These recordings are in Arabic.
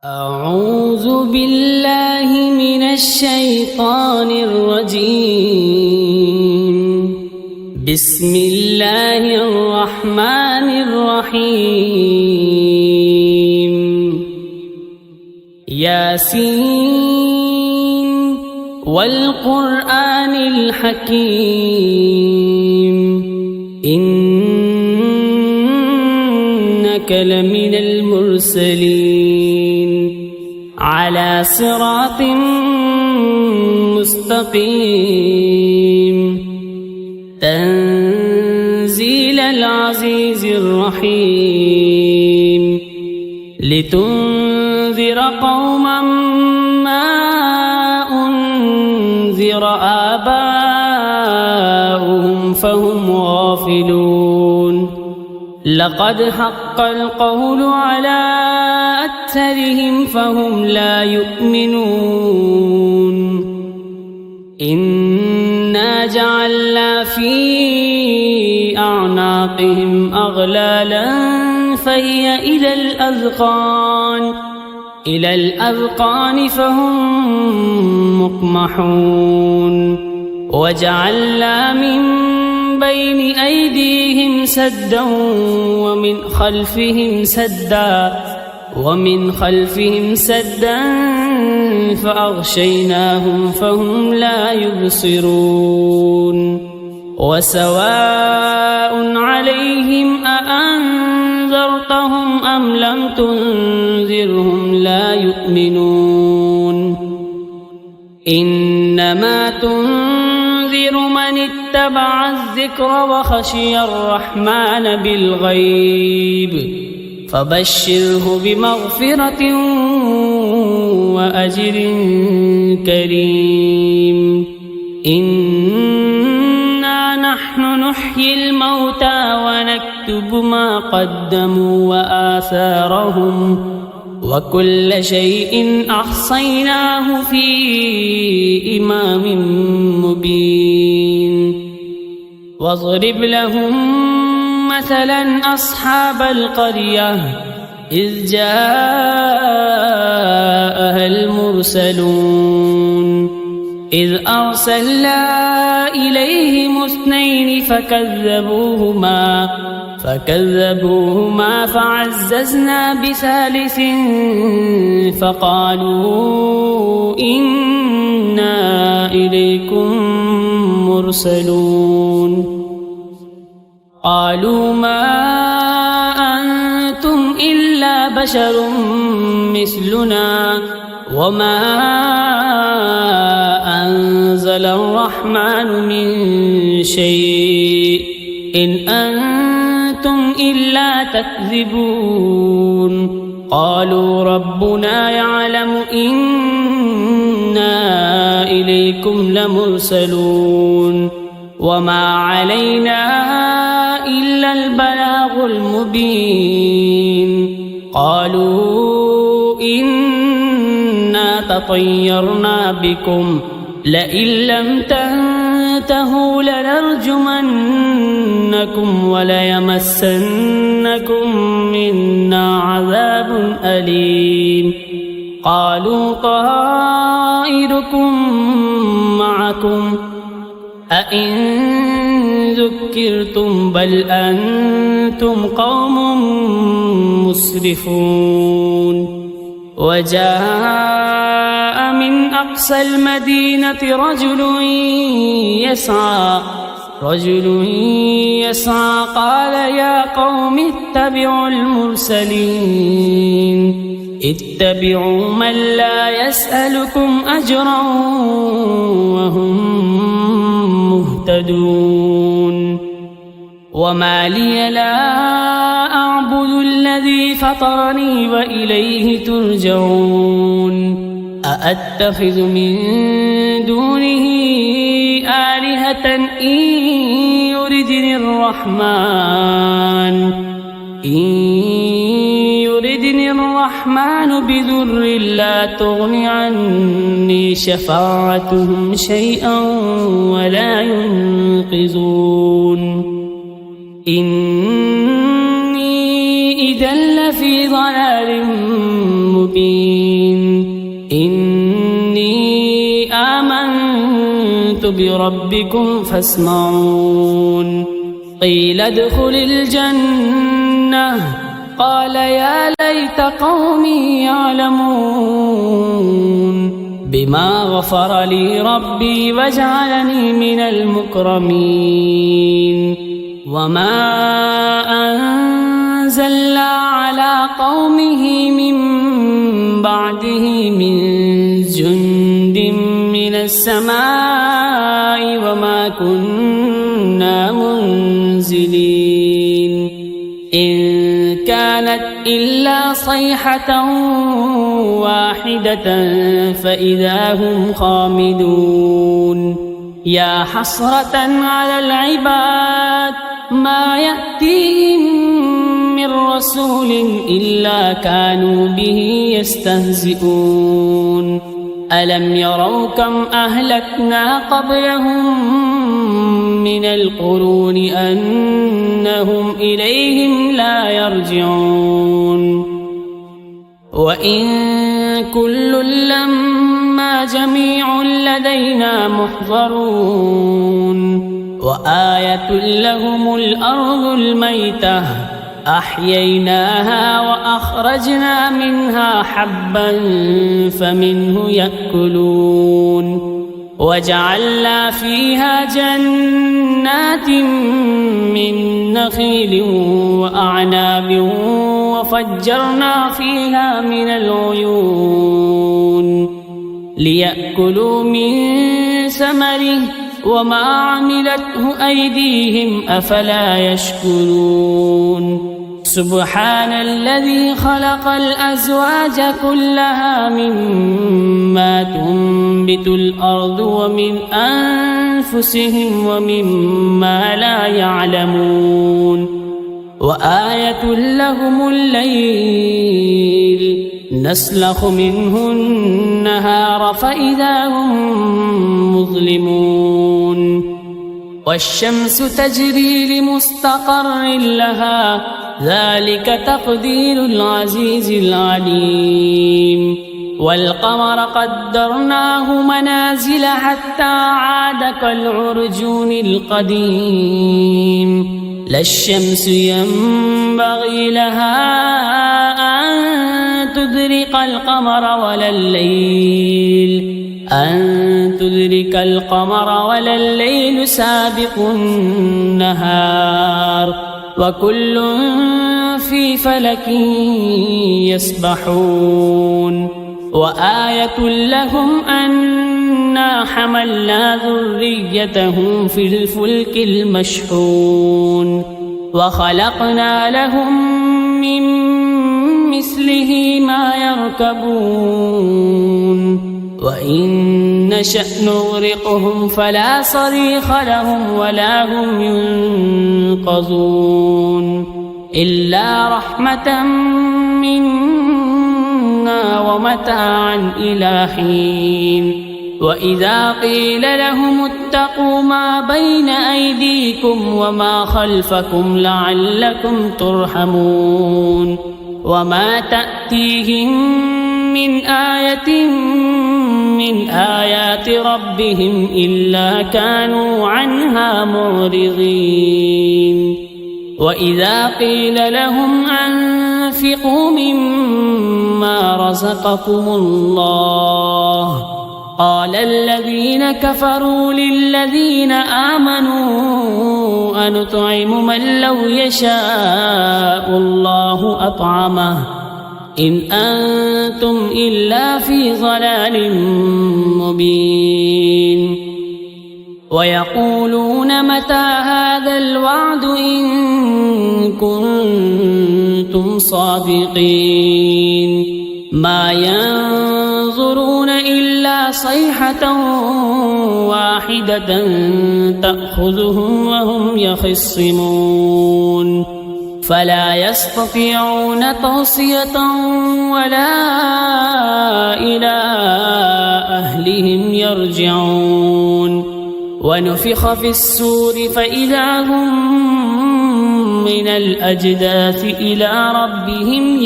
أعوذ بالله من الشيطان الرجيم. بسم الله الرحمن الرحيم. ياسين والقرآن الحكيم إنك لمن المرسلين على صراط مستقيم. تنزيل العزيز الرحيم لتنذر قوما ما أنذر آباؤهم فهم غافلون. لقد حق القول على أكثرهم فهم لا يؤمنون. إنا جعلنا في أعناقهم أغلالا فهي إلى الأذقان فهم مقمحون. وجعلنا من بين أيديهم سدا ومن خلفهم سدا فأغشيناهم فهم لا يبصرون. وسواء عليهم أأنذرتهم أم لم تنذرهم لا يؤمنون. إنما تنذر من اتبع الذكر وخشي الرحمن بالغيب فبشره بمغفرة وأجر كريم. إنا نحن نحيي الموتى ونكتب ما قدموا وآثارهم وكل شيء أحصيناه في إمام مبين. واضرب لهم مثلا أصحاب القرية إذ جاءها المرسلون إذ أرسلنا إليهم 2 فكذبوهما فعززنا ب3 فقالوا إنا إليكم مرسلون. قالوا ما أنتم إلا بشر مثلنا وما أنزل الرحمن من شيء إن أنتم إلا تكذبون. قالوا ربنا يعلم إنا إليكم لمرسلون وما علينا إلا البلاغ المبين. قالوا إنا تطيرنا بكم لئن لم تنتهوا لنرجمنكم وليمسنكم منا عذاب أليم. قالوا طائركم معكم أئن ذكرتم بل أنتم قوم مسرفون. وجاء من أقصى المدينة رجل يسعى قال يا قوم اتبعوا المرسلين اتبعوا من لا يسألكم أجرا وهم مهتدون. وما لي لا أعبد الذي فطرني وإليه ترجعون. أأتخذ من دونه آلهة إن يردني الرحمن بذر لا تغن عني شفاعتهم شيئا ولا ينقذون. إني إذا لفي ضلال مبين. بربكم فاسمعون قيل ادخل الجنة قال يا ليت قومي يعلمون بما غفر لي ربي وجعلني من المكرمين وما أنزلنا على قومه من بعده من جند من السماء وما كنا منزلين إن كانت إلا صيحة واحدة فإذا هم خامدون يا حسرة على العباد ما يأتيهم من رسول إلا كانوا به يستهزئون ألم يروا كم أهلكنا قبلهم من القرون أنهم إليهم لا يرجعون وإن كل لما جميع لدينا محضرون وآية لهم الأرض الميتة أحييناها وأخرجنا منها حبا فمنه يأكلون وجعلنا فيها جنات من نخيل وأعناب وفجرنا فيها من العيون ليأكلوا من ثمره وما عملته أيديهم أفلا يشكرون سبحان الذي خلق الأزواج كلها مما تنبت الأرض ومن أنفسهم ومما لا يعلمون وآية لهم الليل نسلخ منه النهار فإذا هم مظلمون والشمس تجري لمستقر لها ذلك تقدير العزيز العليم والقمر قدرناه منازل حتى عاد كالعرجون القديم لا الشمس ينبغي لها أن تدرك القمر ولا الليل سابق النهار وكل في فلك يسبحون وآية لهم أنا حملنا ذريتهم في الفلك المشحون وخلقنا لهم من مثله ما يركبون وإن نشأ نغرقهم فلا صريخ لهم ولا هم ينقذون إلا رحمة منا ومتاعا إلى حين وإذا قيل لهم اتقوا ما بين أيديكم وما خلفكم لعلكم ترحمون وما تأتيهم من آية من آيات ربهم إلا كانوا عنها معرضين وإذا قيل لهم أنفقوا مما رزقكم الله قال الذين كفروا للذين آمنوا أنطعم من لو يشاء الله أطعمه إن أنتم إلا في ضلال مبين ويقولون متى هذا الوعد إن كنتم صادقين ما ينظرون إلا صيحة واحدة تأخذهم وهم يخصمون فلا يستطيعون توصية ولا إلى أهلهم يرجعون ونفخ في السور فإذا هم من الأجداث إلى ربهم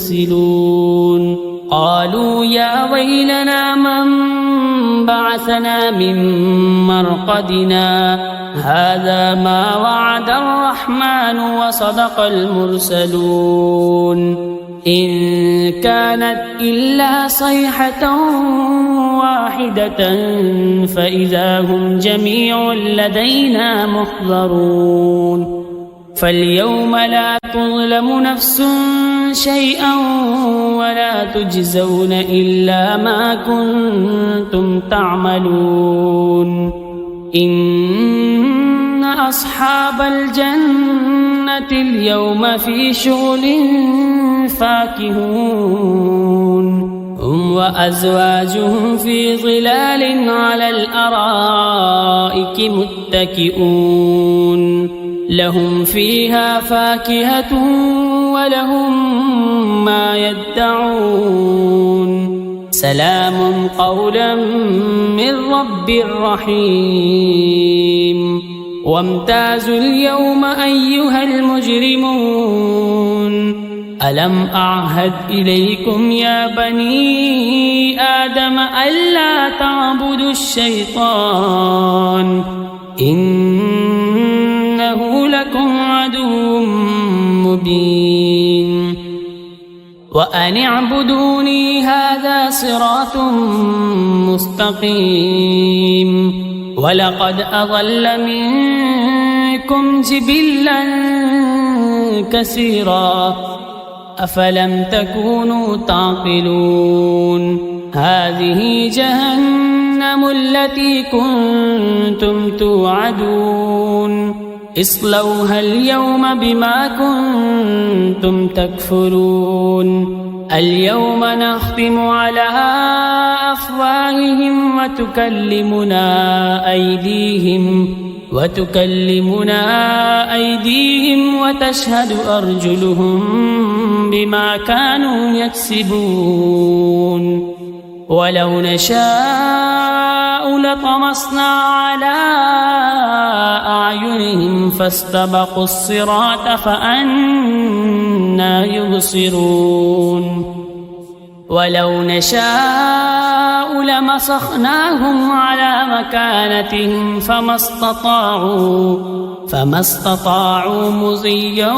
ينسلون قالوا يا ويلنا من بعثنا من مرقدنا هذا ما وعد الرحمن وصدق المرسلون إن كانت إلا صيحة واحدة فإذا هم جميع لدينا محضرون فاليوم لا تظلم نفس شيئا ولا تجزون إلا ما كنتم تعملون إن أصحاب الجنة اليوم في شغل فاكهون هم وأزواجهم في ظلال على الأرائك متكئون لهم فيها فاكهة ولهم ما يدعون سلام قولا من رب رحيم وامتازوا اليوم أيها المجرمون ألم أعهد إليكم يا بني آدم ألا تعبدوا الشيطان إنه لكم عدو مبين وأن اعبدوني هذا صراط مستقيم ولقد أضل منكم جبلا كثيرا أفلم تكونوا تعقلون هذه جهنم التي كنتم توعدون اصلوها اليوم بما كنتم تكفرون اليوم نختم على أفواههم وتكلمنا أيديهم وتشهد أرجلهم بما كانوا يكسبون ولو نشاء لطمسنا على أعينهم فاستبقوا الصراط فأنى يبصرون ولو نشاء لمسخناهم على مكانتهم فما استطاعوا مضيا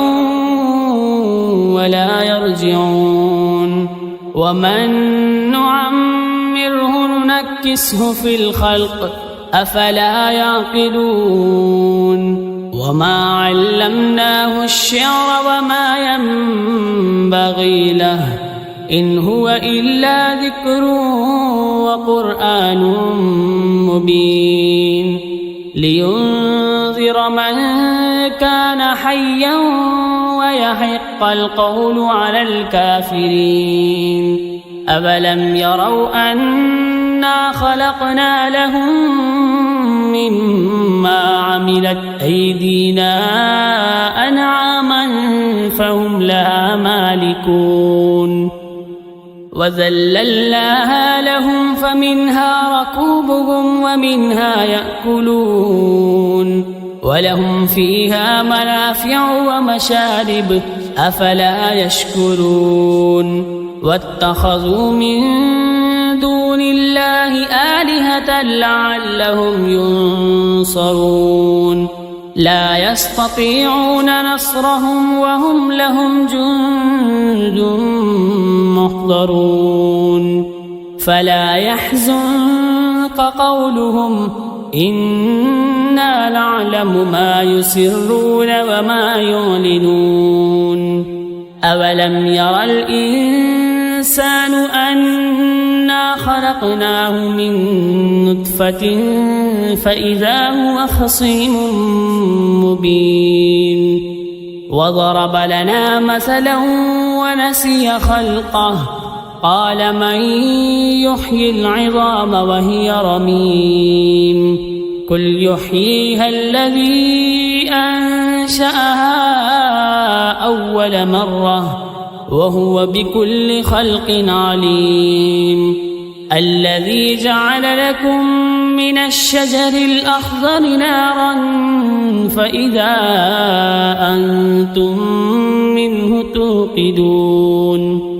ولا يرجعون ومن نعمره ننكسه في الخلق أفلا يعقلون وما علمناه الشعر وما ينبغي له إن هو إلا ذكر وقرآن مبين لينذر من كان حيا ويحق القول على الكافرين أولم يروا أنا خلقنا لهم مما عملت أيدينا أنعاما فهم لها مالكون وذللناها لهم فمنها ركوبهم ومنها يأكلون ولهم فيها منافع ومشارب أفلا يشكرون واتخذوا من دون الله آلهة لعلهم ينصرون لا يستطيعون نصرهم وهم لهم جند محضرون فلا يحزنك قولهم إنا نعلم ما يسرون وما يعلنون أولم يرى الإنسان أنا خلقناه من نطفة فإذا هو خصيم مبين وضرب لنا مثلا ونسي خلقه قال من يحيي العظام وهي رميم قل يحييها الذي أنشأها أول مرة وهو بكل خلق عليم الذي جعل لكم من الشجر الأخضر نارا فإذا أنتم منه توقدون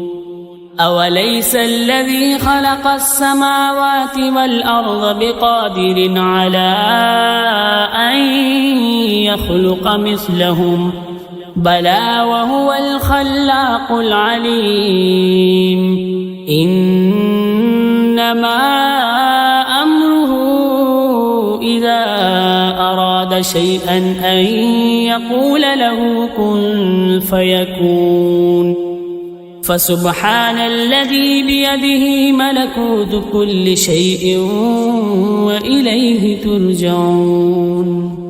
أوليس الذي خلق السماوات والأرض بقادر على أن يخلق مثلهم بلى وهو الخلاق العليم إنما أمره إذا أراد شيئا أن يقول له كن فيكون فسبحان الذي بيده ملكوت كل شيء وإليه ترجعون